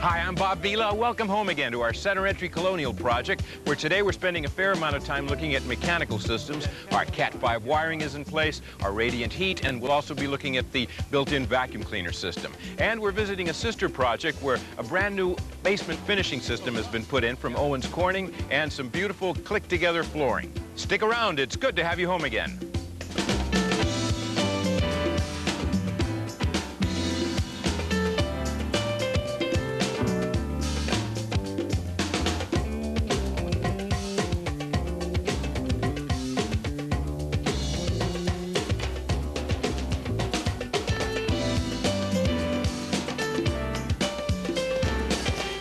Hi, I'm Bob Vila. Welcome home again to our center entry colonial project, where today we're spending a fair amount of time looking at mechanical systems. Our Cat 5 wiring is in place, our radiant heat, and we'll also be looking at the built-in vacuum cleaner system. And we're visiting a sister project where a brand new basement finishing system has been put in from Owens Corning and some beautiful click-together flooring. Stick around, it's good to have you home again.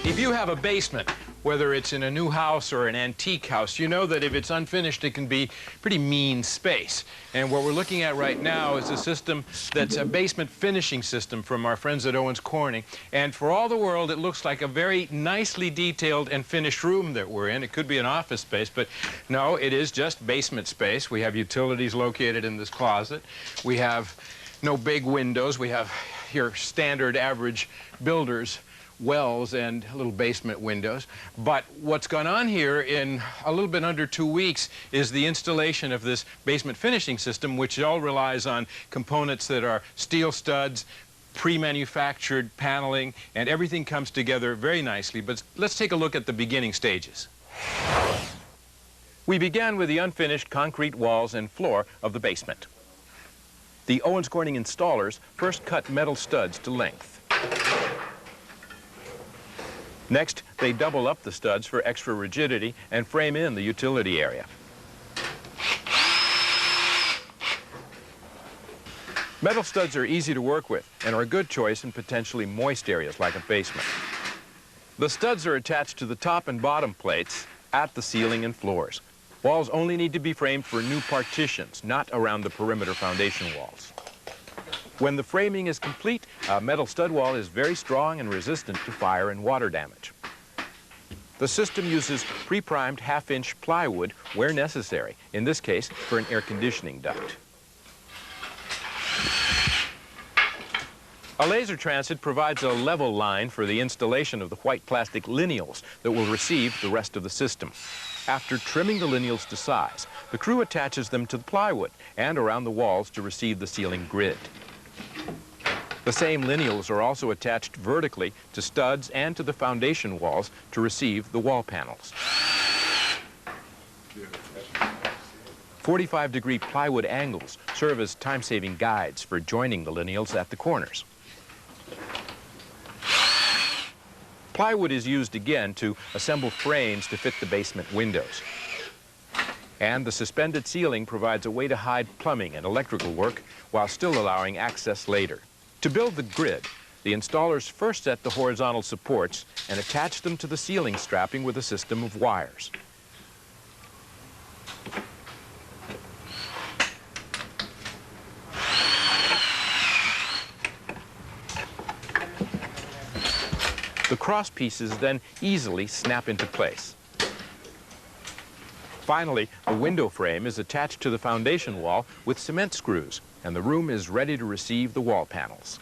If you have a basement, whether it's in a new house or an antique house, you know that if it's unfinished, it can be pretty mean space. And what we're looking at right now is a system that's a basement finishing system from our friends at Owens Corning. And for all the world, it looks like a very nicely detailed and finished room that we're in. It could be an office space, but no, it is just basement space. We have utilities located in this closet. We have no big windows. We have your standard average builders wells and little basement windows. But what's gone on here in a little bit under 2 weeks is the installation of this basement finishing system, which all relies on components that are steel studs, pre-manufactured paneling, and everything comes together very nicely. But let's take a look at the beginning stages. We began with the unfinished concrete walls and floor of the basement. The Owens Corning installers first cut metal studs to length. Next, they double up the studs for extra rigidity and frame in the utility area. Metal studs are easy to work with and are a good choice in potentially moist areas like a basement. The studs are attached to the top and bottom plates at the ceiling and floors. Walls only need to be framed for new partitions, not around the perimeter foundation walls. When the framing is complete, a metal stud wall is very strong and resistant to fire and water damage. The system uses pre-primed half-inch plywood where necessary, in this case for an air conditioning duct. A laser transit provides a level line for the installation of the white plastic lineals that will receive the rest of the system. After trimming the lineals to size, the crew attaches them to the plywood and around the walls to receive the ceiling grid. The same lineals are also attached vertically to studs and to the foundation walls to receive the wall panels. 45-degree plywood angles serve as time-saving guides for joining the lineals at the corners. Plywood is used again to assemble frames to fit the basement windows. And the suspended ceiling provides a way to hide plumbing and electrical work while still allowing access later. To build the grid, the installers first set the horizontal supports and attach them to the ceiling strapping with a system of wires. The cross pieces then easily snap into place. Finally, the window frame is attached to the foundation wall with cement screws, and the room is ready to receive the wall panels.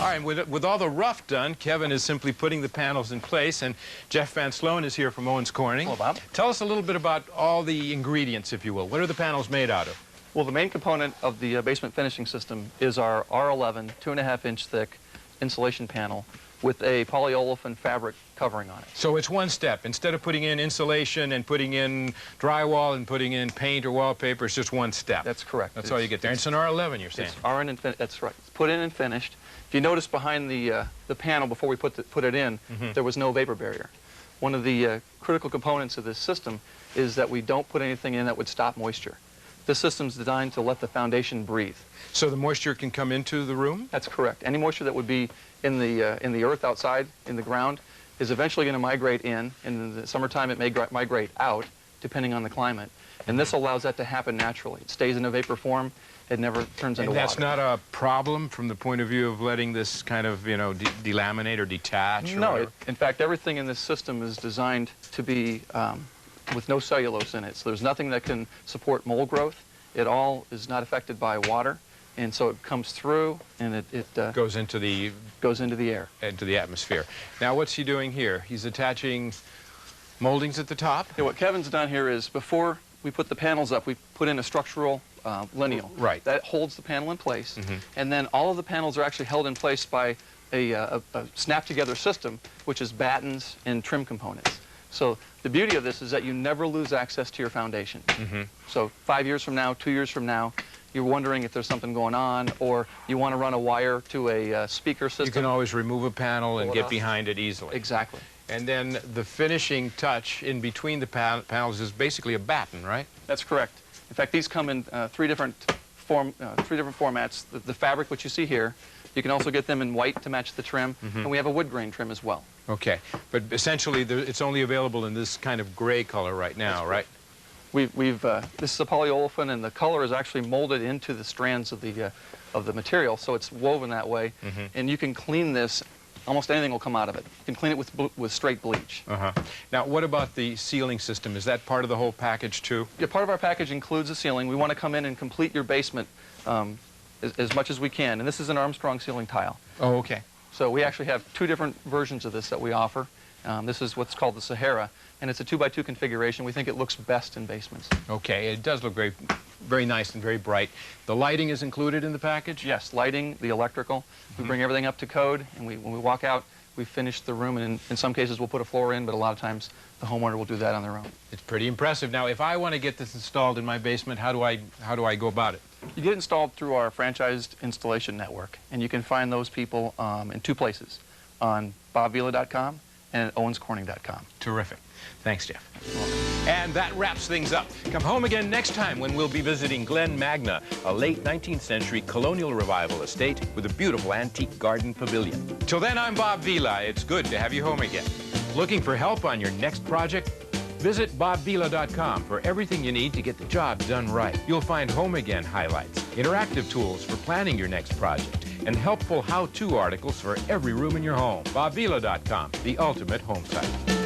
All right, with all the rough done, Kevin is simply putting the panels in place, and Jeff Van Sloan is here from Owens Corning. Hello, Bob. Tell us a little bit about all the ingredients, if you will. What are the panels made out of? Well, the main component of the basement finishing system is our R11 2.5-inch thick insulation panel with a polyolefin fabric covering on it. So it's one step. Instead of putting in insulation and putting in drywall and putting in paint or wallpaper, it's just one step. That's correct. That's all you get there. And it's an R11, you're saying? It's RN and that's right. It's put in and finished. If you notice behind the panel before we put it in, there was no vapor barrier. One of the critical components of this system is that we don't put anything in that would stop moisture. This system's designed to let the foundation breathe. So the moisture can come into the room? That's correct. Any moisture that would be in the earth outside, in the ground, is eventually going to migrate in. In the summertime, it may migrate out, depending on the climate. And this allows that to happen naturally. It stays in a vapor form. It never turns into water. And that's not a problem from the point of view of letting this kind of, delaminate or detach? Or no. In fact, everything in this system is designed to be with no cellulose in it. So there's nothing that can support mold growth. It all is not affected by water. and so it comes through, and it Goes into the air. into the atmosphere. Now, what's he doing here? He's attaching moldings at the top? Yeah, what Kevin's done here is, before we put the panels up, we put in a structural lineal. Right. That holds the panel in place, and then all of the panels are actually held in place by a snap-together system, which is battens and trim components. So the beauty of this is that you never lose access to your foundation. So 5 years from now, 2 years from now, you're wondering if there's something going on, or you want to run a wire to a speaker system. You can always remove a panel and Pull it get off. behind it easily. Exactly. And then the finishing touch in between the panels is basically a batten, right? That's correct. In fact, these come in three different formats. The fabric, which you see here, you can also get them in white to match the trim, and we have a wood grain trim as well. Okay, but essentially it's only available in this kind of gray color right now, right? This is a polyolefin, and the color is actually molded into the strands of the material, so it's woven that way. And you can clean this. Almost anything will come out of it. You can clean it with straight bleach. Now, what about the sealing system? Is that part of the whole package too? Yeah, part of our package includes a ceiling. We want to come in and complete your basement as much as we can. And this is an Armstrong ceiling tile. Oh, okay. So we actually have two different versions of this that we offer. This is what's called the Sahara, and it's a 2x2 configuration. We think it looks best in basements. Okay, it does look very, very nice and very bright. The lighting is included in the package? Yes, lighting, the electrical. We bring everything up to code, and when we walk out, we finish the room, and in some cases we'll put a floor in, but a lot of times the homeowner will do that on their own. It's pretty impressive. Now, if I want to get this installed in my basement, how do I go about it? You get installed through our franchised installation network, and you can find those people in two places, on bobvila.com and at owenscorning.com. Terrific. Thanks, Jeff. And that wraps things up. Come home again next time when we'll be visiting Glen Magna, a late 19th century colonial revival estate with a beautiful antique garden pavilion. Till then, I'm Bob Vila. It's good to have you home again. Looking for help on your next project? Visit bobvila.com for everything you need to get the job done right. You'll find Home Again highlights, interactive tools for planning your next project, and helpful how-to articles for every room in your home. bobvila.com, the ultimate home site.